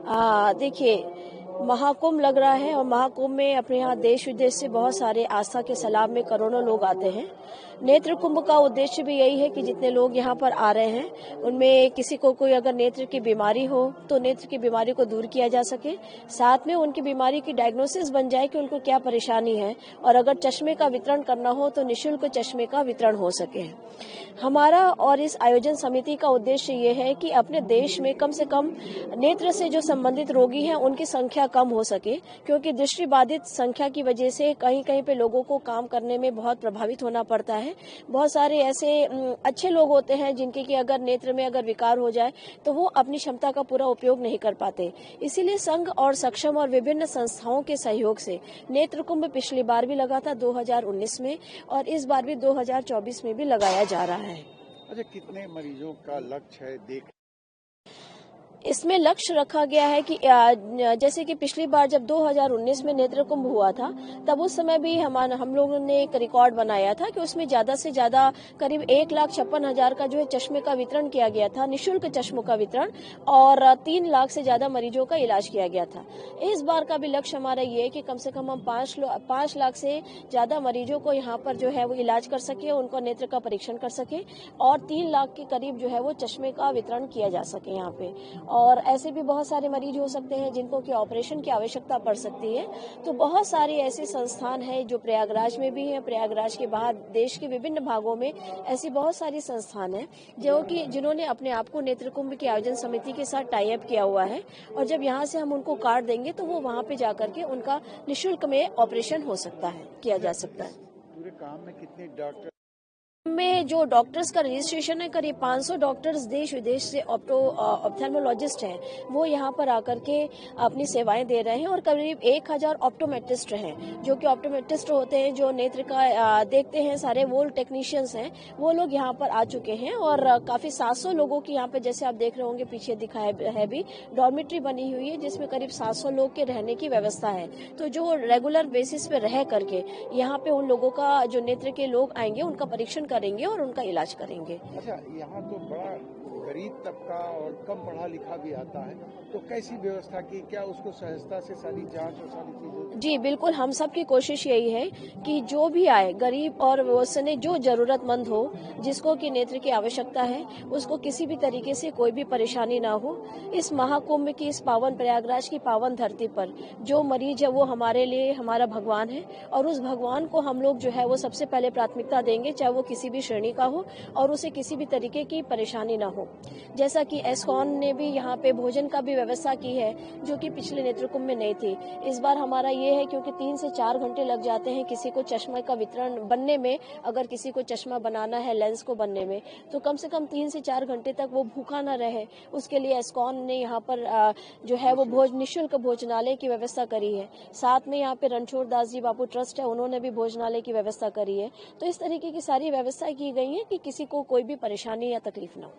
देखिए, महाकुंभ लग रहा है और महाकुंभ में अपने यहाँ देश विदेश से बहुत सारे आस्था के सैलाब में करोड़ों लोग आते हैं। नेत्र कुंभ का उद्देश्य भी यही है कि जितने लोग यहाँ पर आ रहे हैं उनमें किसी को कोई अगर नेत्र की बीमारी हो तो नेत्र की बीमारी को दूर किया जा सके, साथ में उनकी बीमारी की डायग्नोसिस बन जाए कि उनको क्या परेशानी है, और अगर चश्मे का वितरण करना हो तो निःशुल्क चश्मे का वितरण हो सके। हमारा और इस आयोजन समिति का उद्देश्य ये है कि अपने देश में कम से कम नेत्र से जो संबंधित रोगी हैं उनकी संख्या कम हो सके, क्योंकि दृष्टि बाधित संख्या की वजह से कहीं कहीं पे लोगों को काम करने में बहुत प्रभावित होना पड़ता है। बहुत सारे ऐसे अच्छे लोग होते हैं जिनके कि अगर नेत्र में अगर विकार हो जाए तो वो अपनी क्षमता का पूरा उपयोग नहीं कर पाते। इसीलिए संघ और सक्षम और विभिन्न संस्थाओं के सहयोग से नेत्र कुंभ पिछली बार भी लगा था 2019 में, और इस बार भी 2024 में भी लगाया जा रहा है। अच्छा, कितने मरीजों का लक्ष्य है देख? इसमें लक्ष्य रखा गया है कि जैसे कि पिछली बार जब 2019 में नेत्र कुंभ हुआ था तब उस समय भी हम लोगों ने एक रिकॉर्ड बनाया था कि उसमें ज्यादा से ज्यादा करीब 1,56,000 का जो है चश्मे का वितरण किया गया था, निःशुल्क चश्मों का वितरण, और 3 लाख से ज्यादा मरीजों का इलाज किया गया था। इस बार का भी लक्ष्य हमारा ये है कि कम से कम हम 5 लाख से ज्यादा मरीजों को यहाँ पर जो है वो इलाज कर सके, उनको नेत्र का परीक्षण कर सके, और 3 लाख के करीब जो है वो चश्मे का वितरण किया जा सके यहाँ पे। और ऐसे भी बहुत सारे मरीज हो सकते हैं जिनको कि ऑपरेशन की आवश्यकता पड़ सकती है। तो बहुत सारे ऐसे संस्थान हैं जो प्रयागराज में भी हैं, प्रयागराज के बाहर देश के विभिन्न भागों में ऐसी बहुत सारी संस्थान हैं जिन्होंने अपने आप को नेत्र कुंभ की आयोजन समिति के साथ टाई अप किया हुआ है, और जब यहाँ से हम उनको कार्ड देंगे तो वो वहाँ पे जाकर के उनका निःशुल्क में ऑपरेशन हो सकता है, किया जा सकता है। पूरे काम में कितने डॉक्टर में जो डॉक्टर्स का रजिस्ट्रेशन है, करीब 500 डॉक्टर्स देश विदेश से ऑप्थेल्मोलॉजिस्ट हैं, वो यहाँ पर आकर के अपनी सेवाएं दे रहे हैं, और करीब 1000 ऑप्टोमेट्रिस्ट हैं, जो कि ऑप्टोमेट्रिस्ट होते हैं जो नेत्र का देखते हैं, सारे वो टेक्नीशियंस हैं, वो लोग यहाँ पर आ चुके हैं। और काफी 700 लोगों की यहाँ पे, जैसे आप देख रहे होंगे पीछे दिखाया है भी, डॉर्मेट्री बनी हुई है जिसमें करीब 700 लोग के रहने की व्यवस्था है। तो जो रेगुलर बेसिस पे रह करके यहाँ पे उन लोगों का, जो नेत्र के लोग आएंगे, उनका परीक्षण करेंगे और उनका इलाज करेंगे। अच्छा, यहाँ तो बड़ा गरीब तबका और कम पढ़ा लिखा भी आता है, तो कैसी व्यवस्था की, क्या उसको सहजता से सारी जांच और सारी चीजें? जी बिल्कुल, हम सब की कोशिश यही है कि जो भी आए, गरीब और उसने जो जरूरतमंद हो, जिसको कि नेत्र की आवश्यकता है, उसको किसी भी तरीके से कोई भी परेशानी ना हो। इस महाकुंभ की, इस पावन प्रयागराज की पावन धरती पर जो मरीज है वो हमारे लिए हमारा भगवान है, और उस भगवान को हम लोग जो है वो सबसे पहले प्राथमिकता देंगे, चाहे वो किसी भी श्रेणी का हो और उसे किसी भी तरीके की परेशानी ना हो। जैसा कि एस्कॉन ने भी यहाँ पे भोजन का भी व्यवस्था की है, जो कि पिछले नेत्र कुंभ में नहीं थी। इस बार हमारा ये है, क्योंकि 3 से 4 घंटे लग जाते हैं किसी को चश्मे का वितरण बनने में, अगर किसी को चश्मा बनाना है लेंस को बनने में, तो कम से कम 3 से 4 घंटे तक वो भूखा न रहे, उसके लिए एस्कॉन ने यहाँ पर जो है वो निःशुल्क भोजनालय की व्यवस्था करी है। साथ में यहाँ पे रणछोड़ दास जी बापू ट्रस्ट है, उन्होंने भी भोजनालय की व्यवस्था करी है। तो इस तरीके की सारी व्यवस्था की गई है कि किसी को कोई भी परेशानी या तकलीफ न हो।